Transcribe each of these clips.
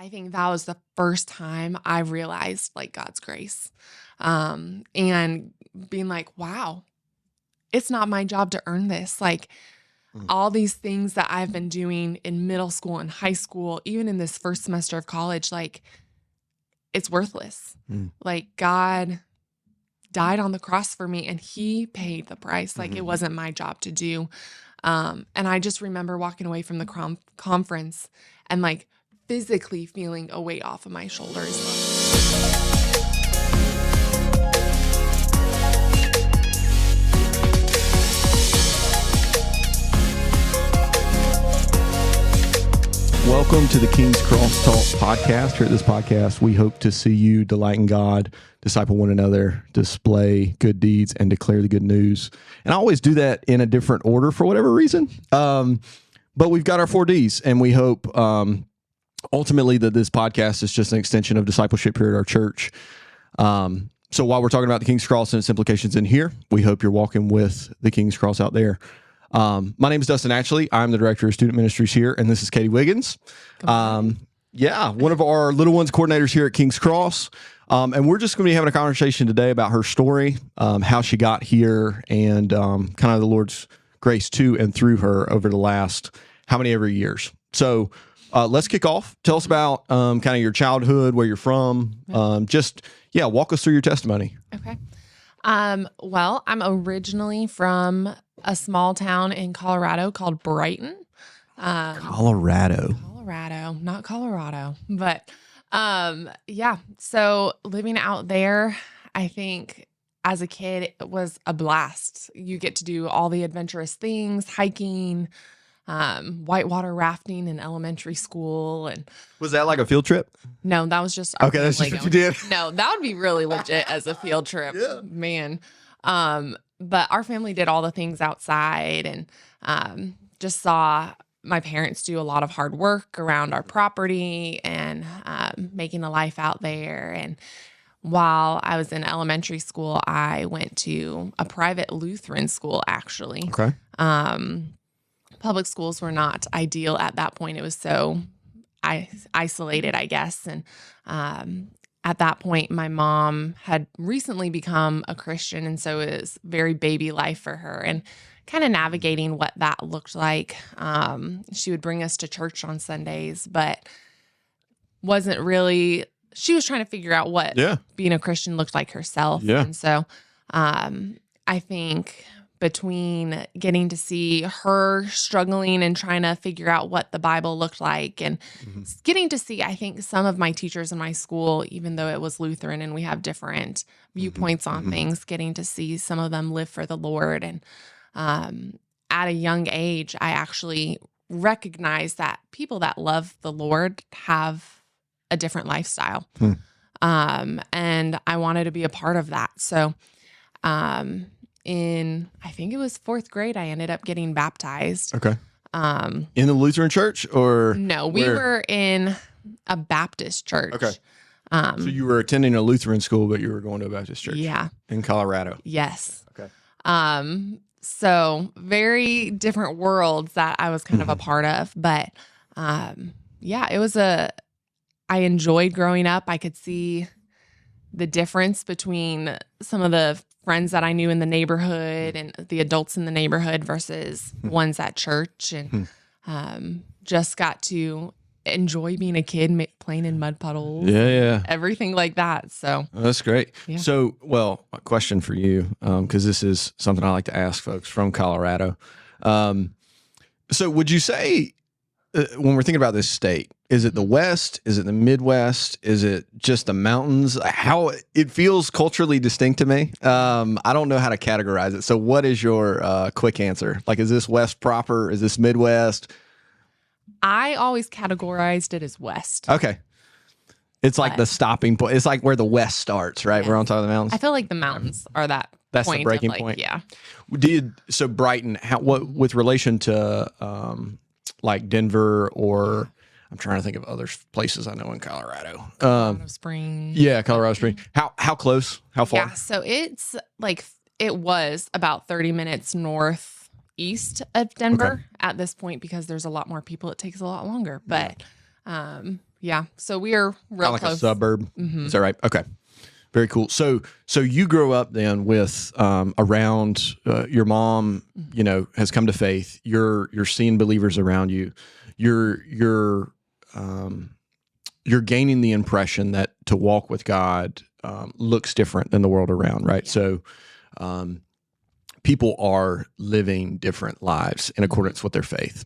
I think that was the first time I realized like God's grace, and being like, wow, it's not my job to earn this. Like all these things that I've been doing in middle school and high school, even in this first semester of college, like it's worthless. Like God died on the cross for me and he paid the price. Like it wasn't my job to do. And I just remember walking away from the conference and like physically feeling a weight off of my shoulders. Welcome to the King's Cross Talk podcast. Here at this podcast, we hope to see you delight in God, disciple one another, display good deeds, and declare the good news. And I always do that in a different order for whatever reason. But we've got our 4 Ds, and we hope ultimately that this podcast is just an extension of discipleship here at our church. So while we're talking about the King's Cross and its implications in here, we hope you're walking with the King's Cross out there. My name is Dustin Atchley. I'm the director of student ministries here, and this is Katie Wiggins. One of our little ones coordinators here at King's Cross. And we're just going to be having a conversation today about her story, how she got here, and kind of the Lord's grace to and through her over the last how many ever years. So let's kick off. Tell us about kind of your childhood, where you're from. Walk us through your testimony. Okay. Well, I'm originally from a small town in Colorado called Brighton. Colorado, not Colorado, but so living out there, I think as a kid, it was a blast. You get to do all the adventurous things, hiking, whitewater rafting in elementary school. And was that like a field trip? No, that was just our okay. That's just what you did. No, that would be really legit as a field trip, man. But our family did all the things outside and just saw my parents do a lot of hard work around our property and making a life out there. And while I was in elementary school, I went to a private Lutheran school, actually. Okay. Public schools were not ideal at that point. It was so isolated, I guess. And at that point, my mom had recently become a Christian, and so it was very baby life for her and kind of navigating what that looked like. She would bring us to church on Sundays, but wasn't really, she was trying to figure out what being a Christian looked like herself. Yeah. And so I think between getting to see her struggling and trying to figure out what the Bible looked like and getting to see, I think, some of my teachers in my school, even though it was Lutheran and we have different viewpoints on things, getting to see some of them live for the Lord. And at a young age, I actually recognized that people that love the Lord have a different lifestyle. And I wanted to be a part of that. So, in, I think it was 4th grade, I ended up getting baptized. Okay. In the Lutheran church or? No, we were in a Baptist church. Okay. So you were attending a Lutheran school, but you were going to a Baptist church. Yeah. In Colorado. Yes. Okay. So very different worlds that I was kind of a part of, but it was I enjoyed growing up. I could see the difference between some of the friends that I knew in the neighborhood and the adults in the neighborhood versus ones at church, and just got to enjoy being a kid, playing in mud puddles, everything like that. So that's great. Yeah. So, a question for you, because this is something I like to ask folks from Colorado. So would you say, when we're thinking about this state, is it the West? Is it the Midwest? Is it just the mountains? How it feels culturally distinct to me. I don't know how to categorize it. So what is your quick answer? Like, is this West proper? Is this Midwest? I always categorized it as West. Okay. It's like the stopping point. It's like where the West starts, right? Yeah. We're on top of the mountains. I feel like the mountains are that's point the breaking of point. Yeah. So Brighton, what with relation to like Denver, or I'm trying to think of other places I know in Colorado. Colorado Springs. Yeah, Colorado Springs. How close? How far? Yeah, so it's like it was about 30 minutes northeast of Denver at this point, because there's a lot more people. It takes a lot longer, but Yeah. So we are real Like close. a suburb. Is that right? Okay. Very cool. So you grow up then with around your mom, has come to faith. You're seeing believers around you. You're gaining the impression that to walk with God looks different than the world around, right? Yeah. So people are living different lives in accordance with their faith.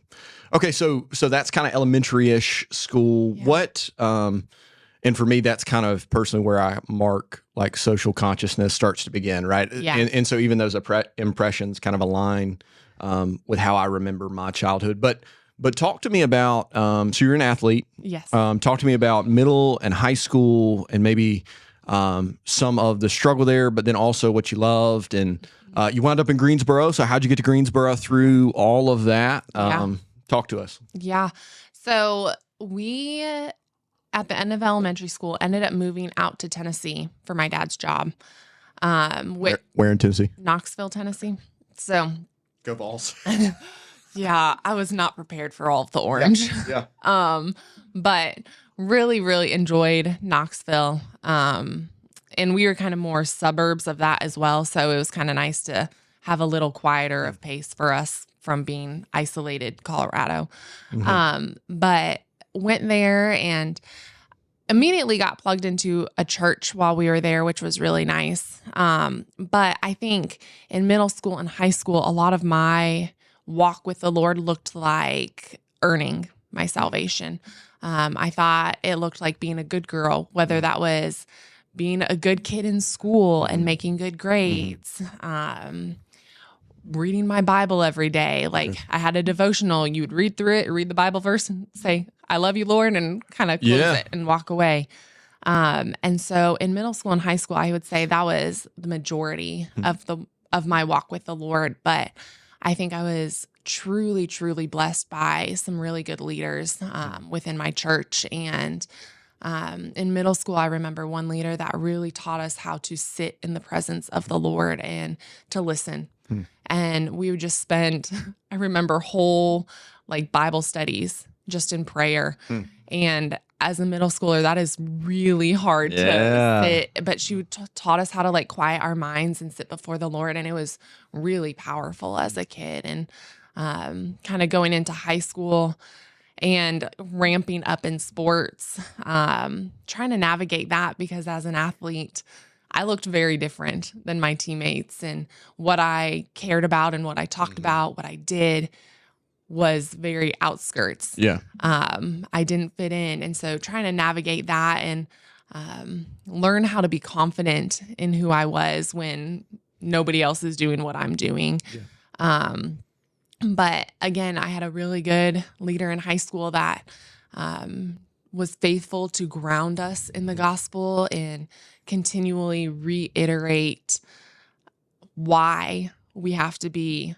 Okay, so that's kind of elementary-ish school. Yeah. What and for me, that's kind of personally where I mark like social consciousness starts to begin, right? Yeah. And so even those impressions kind of align with how I remember my childhood. But talk to me about, so you're an athlete. Yes. Talk to me about middle and high school and maybe some of the struggle there, but then also what you loved. And you wound up in Greensboro. So how'd you get to Greensboro through all of that? Talk to us. Yeah. So we, at the end of elementary school, ended up moving out to Tennessee for my dad's job. Where in Tennessee? Knoxville, Tennessee. So go Vols. Yeah, I was not prepared for all of the orange. Yeah. But really, really enjoyed Knoxville. And we were kind of more suburbs of that as well. So it was kind of nice to have a little quieter of pace for us from being isolated Colorado. But went there and immediately got plugged into a church while we were there, which was really nice. But I think in middle school and high school, a lot of my walk with the Lord looked like earning my salvation. I thought it looked like being a good girl, whether that was being a good kid in school and making good grades, reading my Bible every day. Like I had a devotional, you would read through it, read the Bible verse and say, I love you, Lord, and kind of close it and walk away. And so in middle school and high school, I would say that was the majority of my walk with the Lord. But I think I was truly, truly blessed by some really good leaders within my church. And in middle school, I remember one leader that really taught us how to sit in the presence of the Lord and to listen. And we would just spend, I remember whole like Bible studies just in prayer. And as a middle schooler, that is really hard to sit, but she taught us how to like quiet our minds and sit before the Lord. And it was really powerful as a kid. And kind of going into high school and ramping up in sports, trying to navigate that because as an athlete, I looked very different than my teammates, and what I cared about and what I talked about, what I did was very outskirts. Yeah. I didn't fit in. And so trying to navigate that and learn how to be confident in who I was when nobody else is doing what I'm doing. Yeah. But again, I had a really good leader in high school that was faithful to ground us in the gospel and continually reiterate why we have to be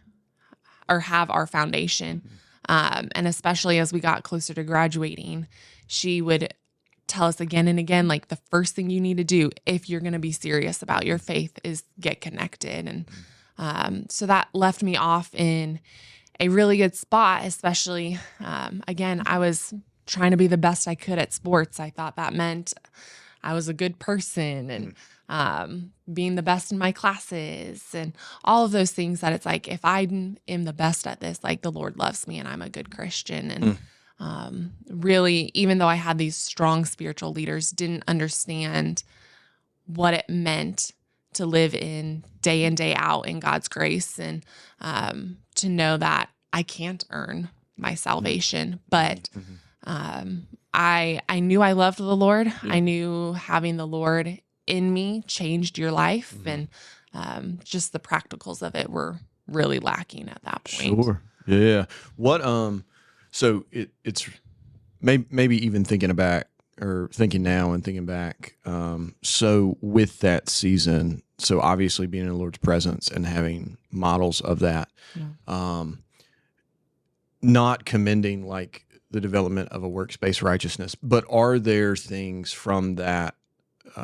or have our foundation. And especially as we got closer to graduating, she would tell us again and again, like the first thing you need to do if you're going to be serious about your faith is get connected. And so that left me off in a really good spot, especially, again, I was trying to be the best I could at sports. I thought that meant I was a good person and being the best in my classes and all of those things that it's like, if I am the best at this, like the Lord loves me and I'm a good Christian. And really, even though I had these strong spiritual leaders, didn't understand what it meant to live in day out in God's grace and to know that I can't earn my salvation, but I knew I loved the Lord. Yeah. I knew having the Lord in me changed your life, and just the practicals of it were really lacking at that point. Sure. Yeah. What so it's maybe even thinking back or thinking now and thinking back. So with that season, so obviously being in the Lord's presence and having models of that, not commending like the development of a works-based righteousness, but are there things from that,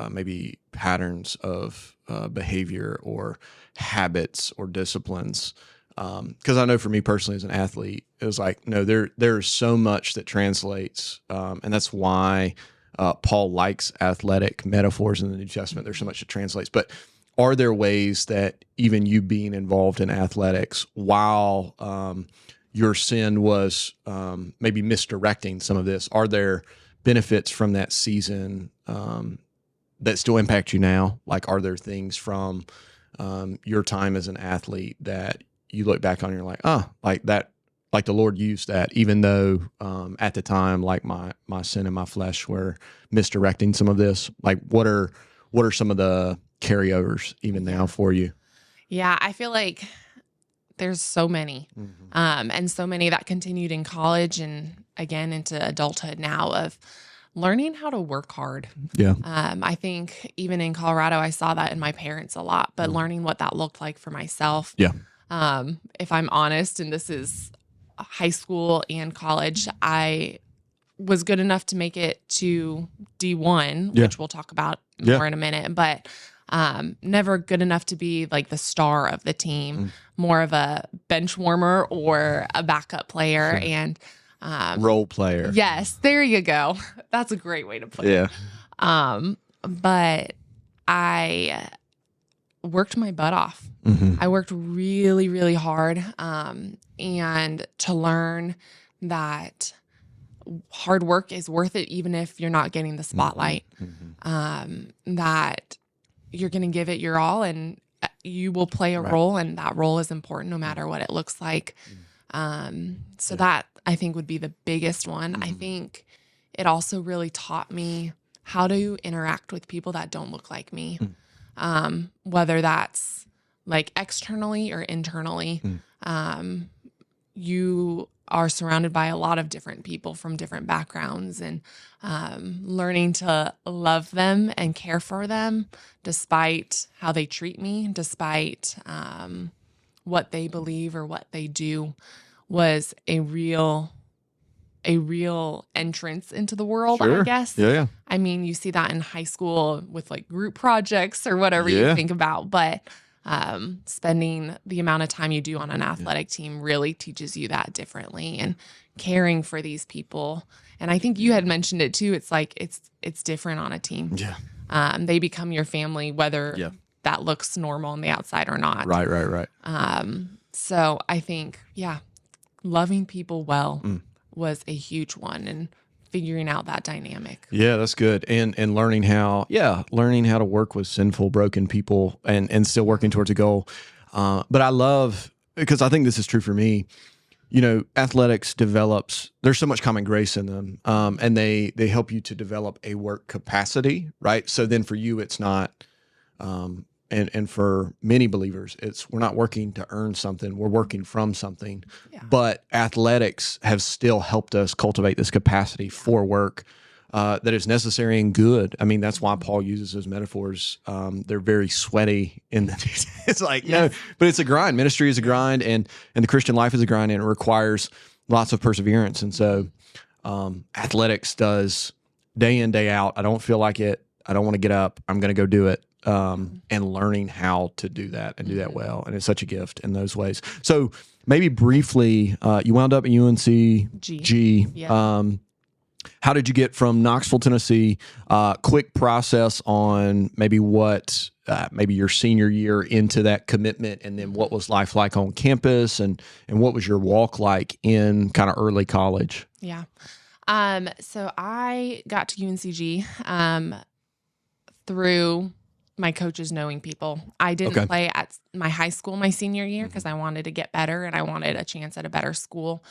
maybe patterns of behavior or habits or disciplines because I know for me personally as an athlete, it was like, no, there's so much that translates. And that's why Paul likes athletic metaphors in the New Testament. There's so much that translates. But are there ways that even you being involved in athletics while your sin was maybe misdirecting some of this, are there benefits from that season that still impact you now? Like, are there things from your time as an athlete that you look back on and you're like, like that, like the Lord used that, even though at the time, like my sin and my flesh were misdirecting some of this? Like, what are some of the carryovers even now for you? Yeah, I feel like there's so many, and so many that continued in college and again into adulthood now, of learning how to work hard. Yeah. I think even in Colorado, I saw that in my parents a lot, but learning what that looked like for myself. Yeah. If I'm honest, and this is high school and college, I was good enough to make it to D1, which we'll talk about more in a minute, but never good enough to be like the star of the team, more of a bench warmer or a backup player. And role player. yes, there you go. That's a great way to put it. But I worked my butt off. I worked really, really hard. And to learn that hard work is worth it, even if you're not getting the spotlight, that you're going to give it your all and you will play a role, and that role is important no matter what it looks like. So that I think would be the biggest one. I think it also really taught me how to interact with people that don't look like me, whether that's like externally or internally. You are surrounded by a lot of different people from different backgrounds, and learning to love them and care for them despite how they treat me, despite what they believe or what they do, was a real entrance into the world, I guess. Yeah. I mean, you see that in high school with like group projects or whatever you think about, but spending the amount of time you do on an athletic team really teaches you that differently, and caring for these people. And I think you had mentioned it too. It's like, it's different on a team. Yeah. They become your family, whether that looks normal on the outside or not. Right. So I think, loving people well was a huge one, and figuring out that dynamic. Yeah, that's good. And learning how to work with sinful, broken people and still working towards a goal. But I love, because I think this is true for me, athletics there's so much common grace in them. And they help you to develop a work capacity, right? So then for you, it's not, and for many believers, we're not working to earn something, we're working from something. But athletics have still helped us cultivate this capacity for work that is necessary and good. I mean, that's why Paul uses those metaphors. They're very sweaty it's like, no, but it's a grind. Ministry is a grind, and the Christian life is a grind, and it requires lots of perseverance. And so athletics does day in, day out. I don't feel like it. I don't want to get up. I'm going to go do it. And learning how to do that and do that well. And it's such a gift in those ways. So maybe briefly, you wound up at UNC G. How did you get from Knoxville, Tennessee? Quick process on maybe maybe your senior year into that commitment, and then what was life like on campus, and what was your walk like in kind of early college? Yeah. So I got to UNCG through my coaches knowing people. I didn't play at my high school my senior year because I wanted to get better, and I wanted a chance at a better school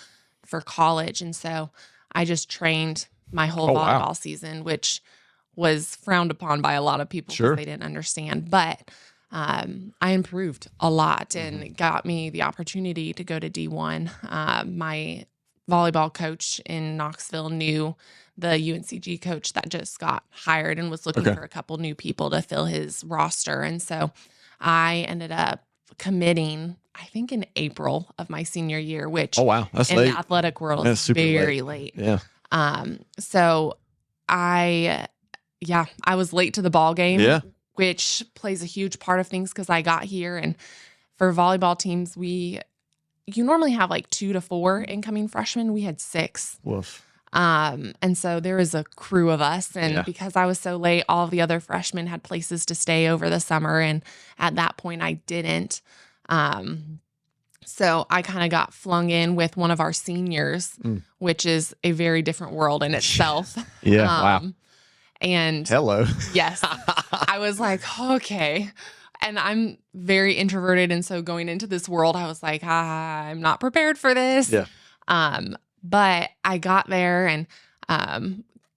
for college. And so I just trained my whole volleyball season, which was frowned upon by a lot of people because they didn't understand. But I improved a lot, and it got me the opportunity to go to D1. My volleyball coach in Knoxville knew the UNCG coach that just got hired and was looking for a couple new people to fill his roster. And so I ended up committing, I think, in April of my senior year, which that's in late. the athletic world is very late. Yeah. So I was late to the ball game, which plays a huge part of things because I got here. And for volleyball teams, we you normally have like 2 to 4 incoming freshmen. We had 6. Woof. And so there was a crew of us. And because I was so late, all of the other freshmen had places to stay over the summer. And at that point, I didn't. So I kind of got flung in with one of our seniors, which is a very different world in itself. Yeah. Wow. And hello. Yes, I was like, okay. And I'm very introverted. And so going into this world, I was like, I'm not prepared for this. Yeah. But I got there and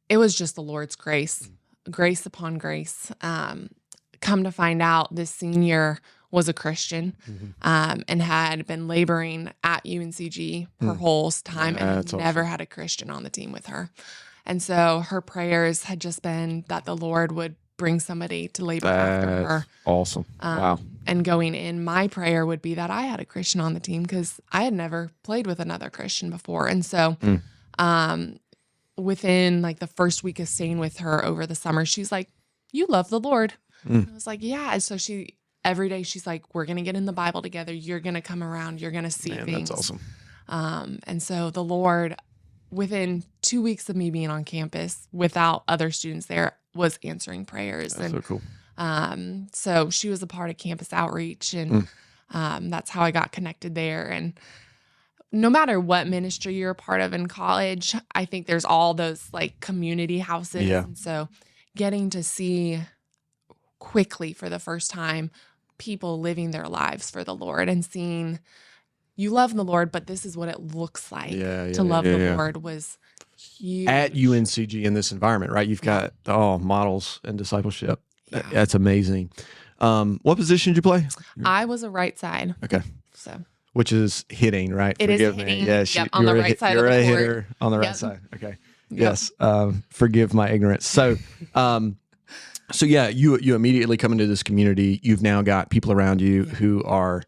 it was just the Lord's grace, grace upon grace. Come to find out, this senior was a Christian and had been laboring at UNCG her whole time and had never had a Christian on the team with her. And so her prayers had just been that the Lord would bring somebody to labor after her. Awesome. Wow. And going in, my prayer would be that I had a Christian on the team because I had never played with another Christian before. And so within like the first week of staying with her over the summer, she's like, "You love the Lord." I was like, "Yeah." And so every day she's like, "We're going to get in the Bible together. You're going to come around. You're going to see things." That's awesome. And so the Lord, within 2 weeks of me being on campus without other students there, was answering prayers. That's so cool. So she was a part of campus outreach, and that's how I got connected there. And no matter what ministry you're a part of in college, I think there's all those like community houses. Yeah. And so getting to see quickly for the first time people living their lives for the Lord and seeing you love the Lord, but this is what it looks like to love the Lord was huge. At UNCG in this environment, right? You've got models and discipleship. Yeah. That's amazing. What position did you play? I was a right side. Okay. So, which is hitting, right? It Forgive is me. hitting. Yes, Yep, on the right side of the You're a court. hitter on the right side. Okay. Yes. Forgive my ignorance. So, so yeah, you immediately come into this community. You've now got people around you who are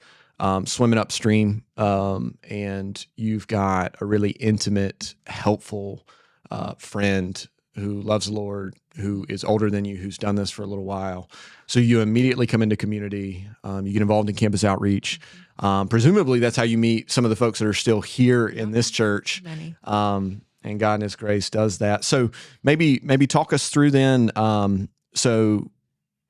swimming upstream, and you've got a really intimate, helpful friend who loves the Lord, who is older than you, who's done this for a little while. So you immediately come into community. You get involved in campus outreach. Presumably, that's how you meet some of the folks that are still here in this church. Many. And God in His grace does that. So maybe talk us through then. So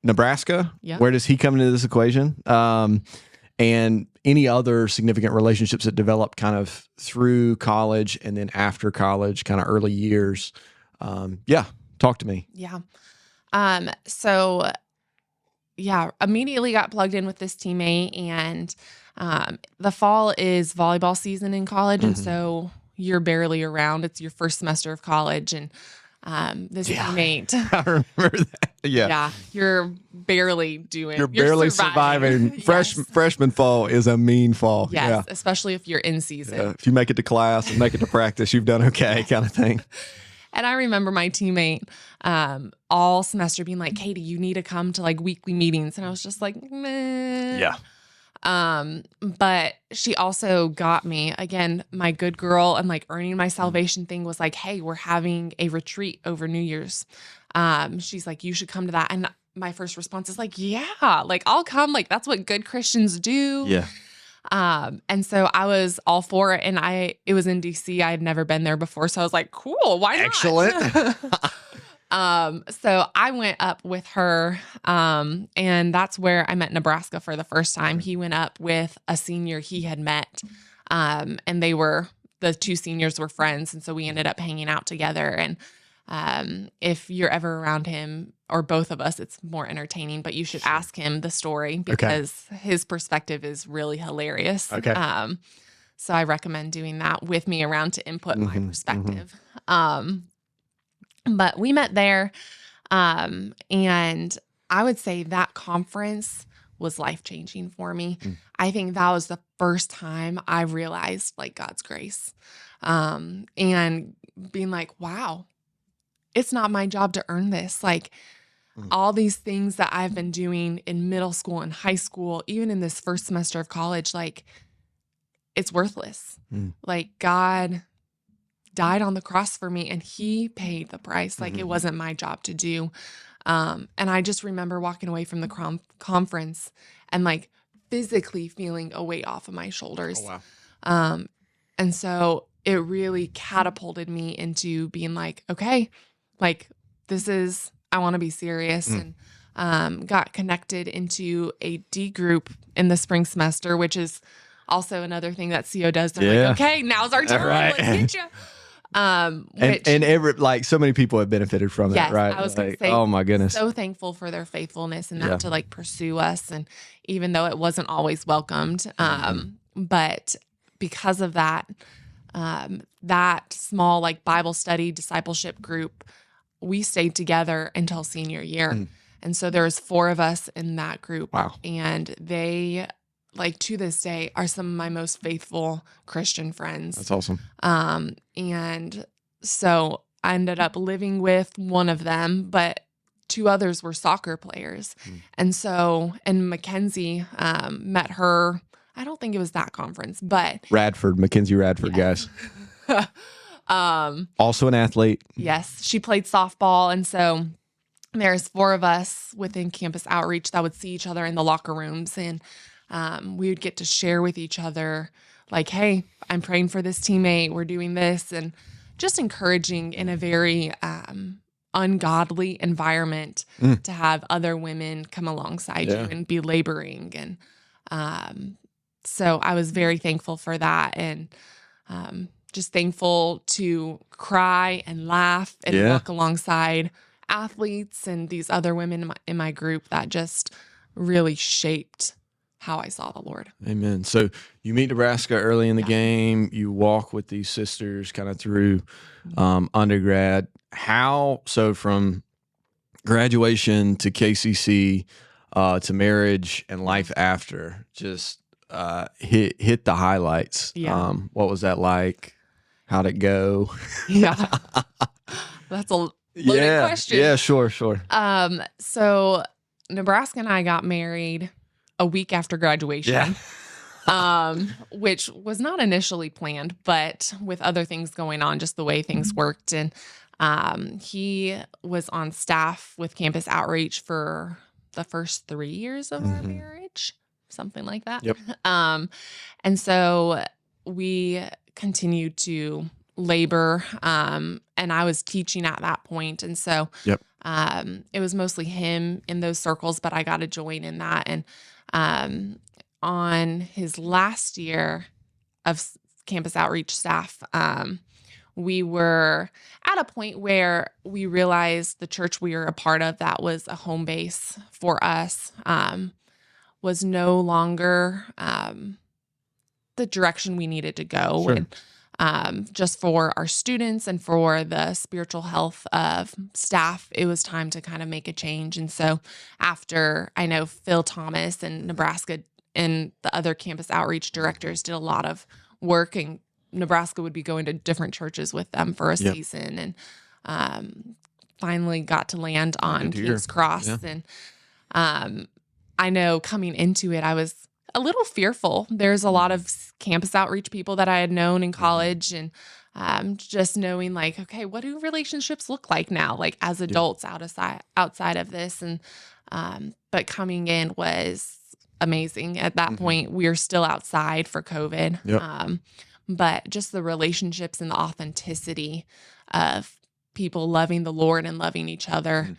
Nebraska, where does he come into this equation? And any other significant relationships that develop kind of through college and then after college, kind of early years. Talk to me. Yeah. So immediately got plugged in with this teammate, and the fall is volleyball season in college. And so you're barely around. It's your first semester of college. And this teammate. I remember that. Yeah. You're barely doing. You're barely surviving. Freshman fall is a mean fall. Yes, especially if you're in season. Yeah. If you make it to class and make it to practice, you've done okay, kind of thing. And I remember my teammate all semester being like, "Katie, you need to come to like weekly meetings." And I was just like, meh. Yeah. But she also got me, again, my good girl and like earning my salvation thing was like, "Hey, we're having a retreat over New Year's." She's like, "You should come to that." And my first response is like, "Yeah, like I'll come. Like that's what good Christians do." Yeah. And so I was all for it. And it was in DC. I had never been there before. So I was like, "Cool. Why not?" Excellent. So I went up with her, and that's where I met Nebraska for the first time. He went up with a senior he had met, and the two seniors were friends. And so we ended up hanging out together. And, if you're ever around him or both of us, it's more entertaining, but you should ask him the story because his perspective is really hilarious. Okay. So I recommend doing that with me around to input my perspective. But we met there, and I would say that conference was life-changing for me. I think that was the first time I realized like God's grace, and being like, wow, it's not my job to earn this. Like all these things that I've been doing in middle school and high school, even in this first semester of college, like it's worthless. Like God died on the cross for me and He paid the price. Like it wasn't my job to do. And I just remember walking away from the conference and like physically feeling a weight off of my shoulders. Oh, And so it really catapulted me into being like, okay, like I want to be serious, and got connected into a D group in the spring semester, which is also another thing that CO does. They're like, okay, now's our time. Right. Let's get you. And so many people have benefited from yes, that, right? I was going to say, oh my goodness, so thankful for their faithfulness and that to like pursue us. And even though it wasn't always welcomed, but because of that, that small like Bible study discipleship group, we stayed together until senior year. And so there's 4 of us in that group. Wow. And they, like, to this day, are some of my most faithful Christian friends. That's awesome. And so I ended up living with one of them, but 2 others were soccer players. And so, and Mackenzie met her, I don't think it was that conference, but Mackenzie Radford, guys. Also an athlete. Yes, she played softball. And so there's 4 of us within campus outreach that would see each other in the locker rooms. And we would get to share with each other like, hey, I'm praying for this teammate. We're doing this. And just encouraging in a very ungodly environment to have other women come alongside you and be laboring. And so I was very thankful for that. And just thankful to cry and laugh and work alongside athletes and these other women in my group that just really shaped how I saw the Lord. Amen. So you meet Nebraska early in the game. You walk with these sisters kind of through undergrad. So from graduation to KCC to marriage and life after, just hit the highlights. Yeah. What was that like? How'd it go? Yeah. That's a loaded question. Yeah, sure. So Nebraska and I got married a week after graduation, which was not initially planned, but with other things going on, just the way things worked. And he was on staff with Campus Outreach for the first 3 years of our marriage, something like that. Yep. And so we continued to labor, and I was teaching at that point. And so it was mostly him in those circles, but I got to join in that. And on his last year of Campus Outreach staff, we were at a point where we realized the church we were a part of that was a home base for us was no longer the direction we needed to go. Sure. And just for our students and for the spiritual health of staff, it was time to kind of make a change. And so after, I know Phil Thomas and Nebraska and the other campus outreach directors did a lot of work, and Nebraska would be going to different churches with them for a season, and finally got to land on King's Cross. And I know coming into it, I was a little fearful. There's a lot of campus outreach people that I had known in college, and just knowing like, okay, what do relationships look like now, like as adults outside of this? And but coming in was amazing. At that point, we were still outside for COVID. But just the relationships and the authenticity of people loving the Lord and loving each other.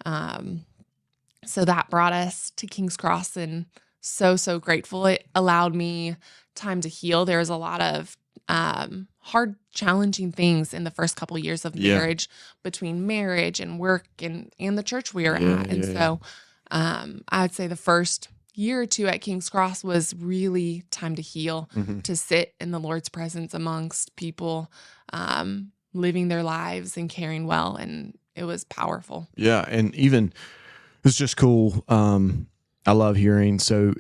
So that brought us to King's Cross, and so grateful. It allowed me time to heal. There was a lot of hard, challenging things in the first couple of years of marriage, between marriage and work and the church we were at. And so I would say the first year or two at King's Cross was really time to heal, to sit in the Lord's presence amongst people, living their lives and caring well. And it was powerful. Yeah. And even it's just cool. I love hearing. So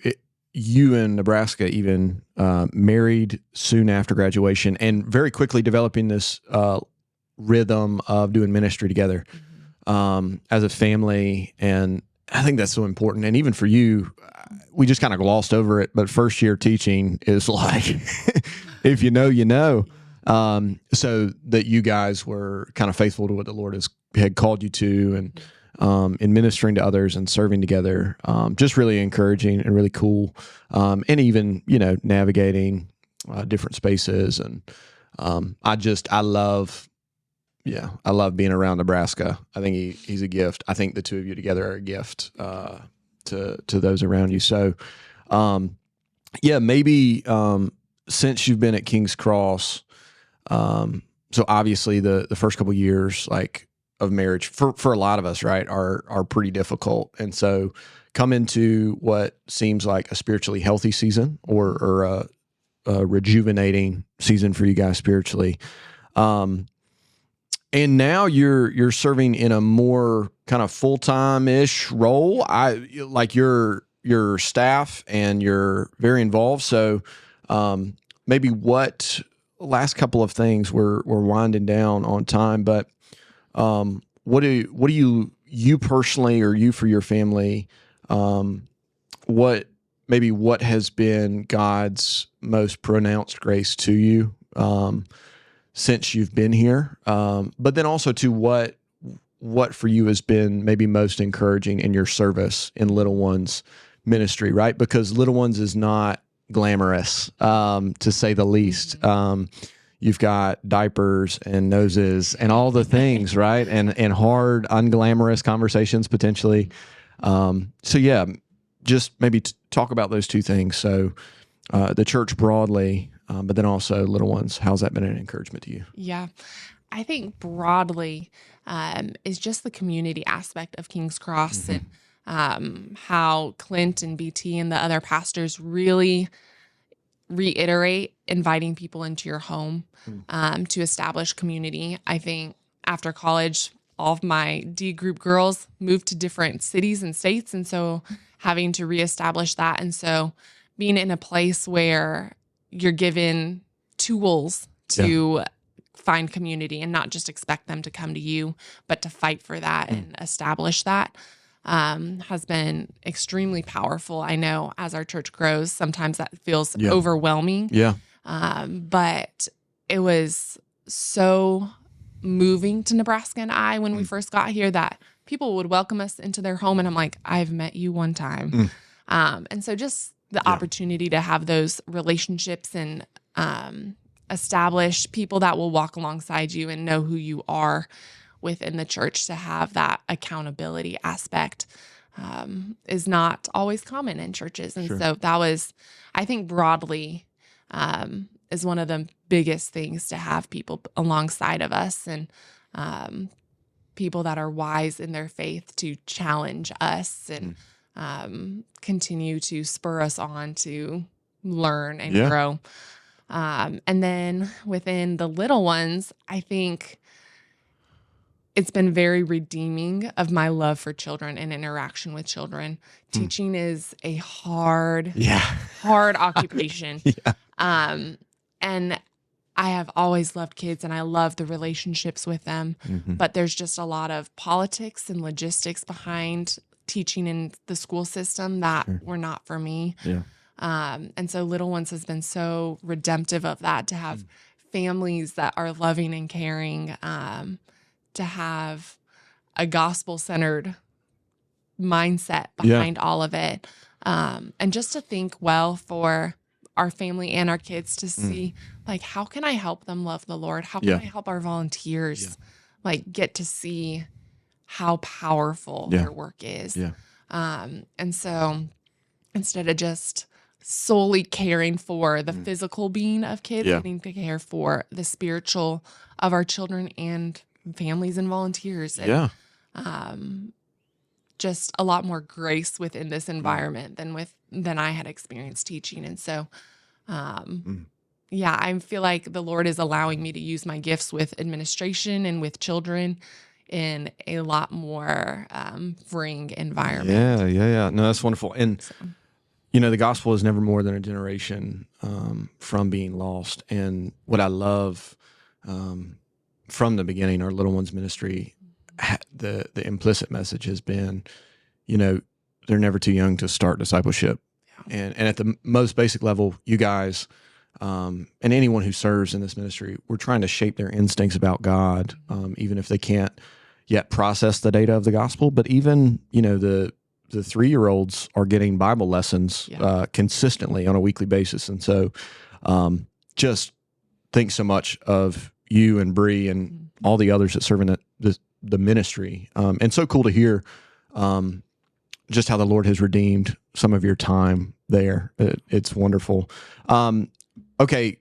you and Nebraska even married soon after graduation, and very quickly developing this rhythm of doing ministry together as a family. And I think that's so important. And even for you, we just kind of glossed over it, but first year teaching is like, if you know, you know. So that you guys were kind of faithful to what the Lord had called you to, and in ministering to others and serving together, just really encouraging and really cool. And even, navigating different spaces. And I love being around Nebraska. I think he's a gift. I think the two of you together are a gift to those around you. So, maybe since you've been at King's Cross, so obviously the first couple of years like of marriage for a lot of us, right, are pretty difficult, and so come into what seems like a spiritually healthy season or a rejuvenating season for you guys spiritually. And now you're serving in a more kind of full-time-ish role. Like your staff and you're very involved. So maybe what last couple of things we're winding down on time, but what do you personally or you for your family, what has been God's most pronounced grace to you since you've been here, but then also to what for you has been maybe most encouraging in your service in Little Ones ministry, right? Because Little Ones is not glamorous, to say the least. You've got diapers and noses and all the things, right? And hard, unglamorous conversations potentially. Just maybe talk about those two things. So the church broadly, but then also Little Ones, how's that been an encouragement to you? Yeah, I think broadly is just the community aspect of King's Cross and how Clint and BT and the other pastors really reiterate inviting people into your home to establish community. I think after college, all of my D group girls moved to different cities and states, and so having to reestablish that. And so being in a place where you're given tools to find community and not just expect them to come to you, but to fight for that and establish that has been extremely powerful. I know as our church grows, sometimes that feels overwhelming. Yeah. But it was so moving to Nebraska and I when we first got here that people would welcome us into their home. And I'm like, I've met you one time. And so just the opportunity to have those relationships and establish people that will walk alongside you and know who you are within the church, to have that accountability aspect is not always common in churches. And so that was, I think broadly, is one of the biggest things, to have people alongside of us and people that are wise in their faith to challenge us and continue to spur us on to learn and grow. And then within the Little Ones, I think it's been very redeeming of my love for children and interaction with children. Teaching is a hard occupation. And I have always loved kids and I love the relationships with them, but there's just a lot of politics and logistics behind teaching in the school system that were not for me. And so Little Ones has been so redemptive of that, to have families that are loving and caring, to have a gospel-centered mindset behind all of it. And just to think well for our family and our kids to see, like, how can I help them love the Lord? How can I help our volunteers like get to see how powerful their work is? And so instead of just solely caring for the physical being of kids, I need to care for the spiritual of our children and families and volunteers. And, just a lot more grace within this environment than I had experienced teaching. And so, I feel like the Lord is allowing me to use my gifts with administration and with children in a lot more freeing environment. No, that's wonderful. And the gospel is never more than a generation from being lost. And what I love from the beginning, our Little Ones ministry, the implicit message has been, they're never too young to start discipleship. And at the most basic level, you guys and anyone who serves in this ministry, we're trying to shape their instincts about God, even if they can't yet process the data of the gospel. But even, the 3-year-olds are getting Bible lessons consistently on a weekly basis. And so just think so much of you and Bree and all the others that serve in the ministry. And so cool to hear just how the Lord has redeemed some of your time there. It's wonderful. Okay.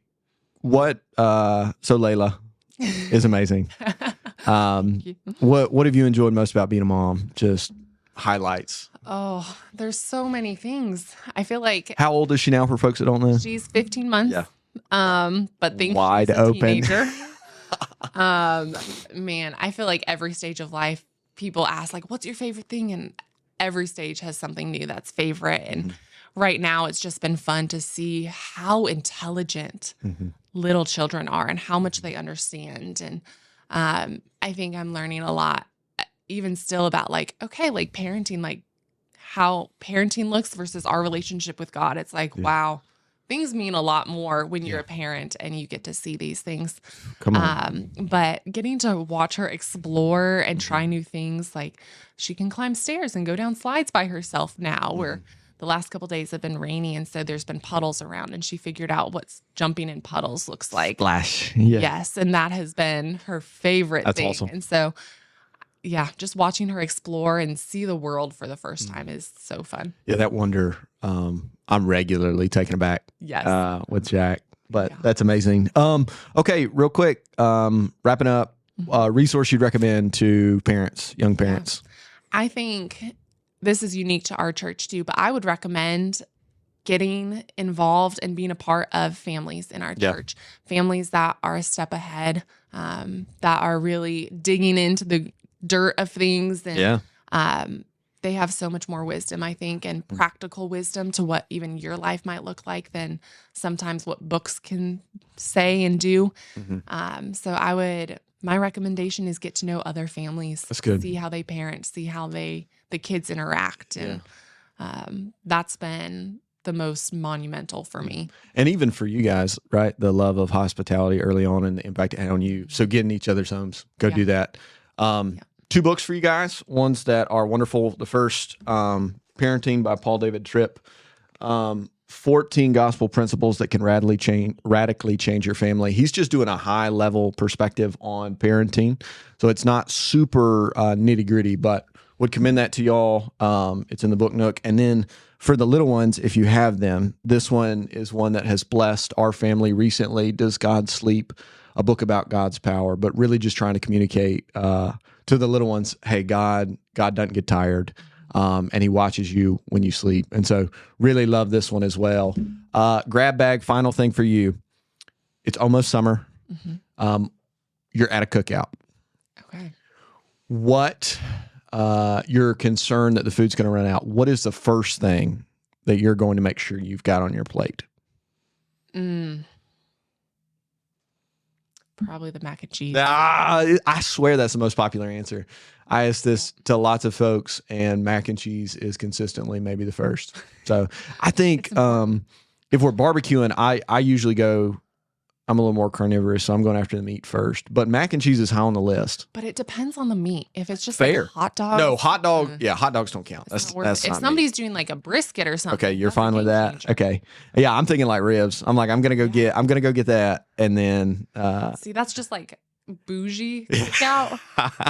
So Layla is amazing. What have you enjoyed most about being a mom? Just highlights. Oh, there's so many things. I feel like How old is she now for folks that don't know? she's 15 months. Yeah. But think Wide she's a open. teenager. Man, I feel like every stage of life, people ask like, what's your favorite thing? And every stage has something new that's favorite. And right now it's just been fun to see how intelligent little children are and how much they understand. And I think I'm learning a lot, even still, about like, okay, like parenting, like how parenting looks versus our relationship with God. It's like, wow, things mean a lot more when you're a parent and you get to see these things. Come on. But getting to watch her explore and try new things, like she can climb stairs and go down slides by herself now, where the last couple of days have been rainy. And so there's been puddles around, and she figured out what jumping in puddles looks like. Splash. Yeah. Yes. And that has been her favorite That's thing. awesome. And so, yeah, just watching her explore and see the world for the first time is so fun. Yeah, that wonder, I'm regularly taken aback Yes. with Jack, but that's amazing. Okay, real quick, wrapping up, resource you'd recommend to parents, young parents. I think this is unique to our church too, but I would recommend getting involved and being a part of families in our church, families that are a step ahead, that are really digging into the dirt of things. And they have so much more wisdom, I think, and practical wisdom to what even your life might look like than sometimes what books can say and do. So my recommendation is get to know other families. That's good. See how they parent, see how the kids interact. And that's been the most monumental for me. And even for you guys, right? The love of hospitality early on and the impact it had on you. So get in each other's homes, go do that. 2 books for you guys, ones that are wonderful. The first, Parenting by Paul David Tripp. 14 gospel principles that can radically change your family. He's just doing a high level perspective on parenting. So it's not super nitty gritty, but would commend that to y'all. It's in the book nook. And then for the little ones, if you have them, this one is one that has blessed our family recently. Does God Sleep? A book about God's power, but really just trying to communicate to the little ones, hey, God doesn't get tired, and he watches you when you sleep. And so really love this one as well. Grab bag, final thing for you. It's almost summer. You're at a cookout. Okay. What, you're concerned that the food's going to run out. What is the first thing that you're going to make sure you've got on your plate? Probably the mac and cheese. I swear that's the most popular answer. I asked this to lots of folks, and mac and cheese is consistently maybe the first. So I think if we're barbecuing, I usually go, I'm a little more carnivorous, so I'm going after the meat first. But mac and cheese is high on the list. But it depends on the meat. If it's just Fair. like a hot dog. No, hot dog. Yeah, hot dogs don't count. That's not worth it. If not somebody's doing like a brisket or something. okay, you're that's a fine with game that. changer. Okay. Yeah, I'm thinking like ribs. I'm like, I'm gonna go get that, and then See, that's just like bougie cookout.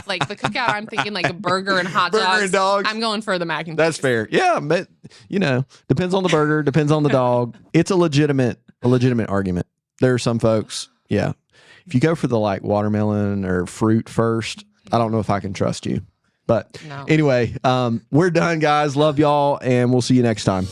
Like the cookout, I'm thinking like a burger and hot dogs. Burger and dogs. I'm going for the mac and cheese. That's fair. Yeah, but depends on the burger, depends on the dog. It's a legitimate argument. There are some folks, yeah. If you go for the like watermelon or fruit first, I don't know if I can trust you. But anyway, we're done, guys. Love y'all, and we'll see you next time.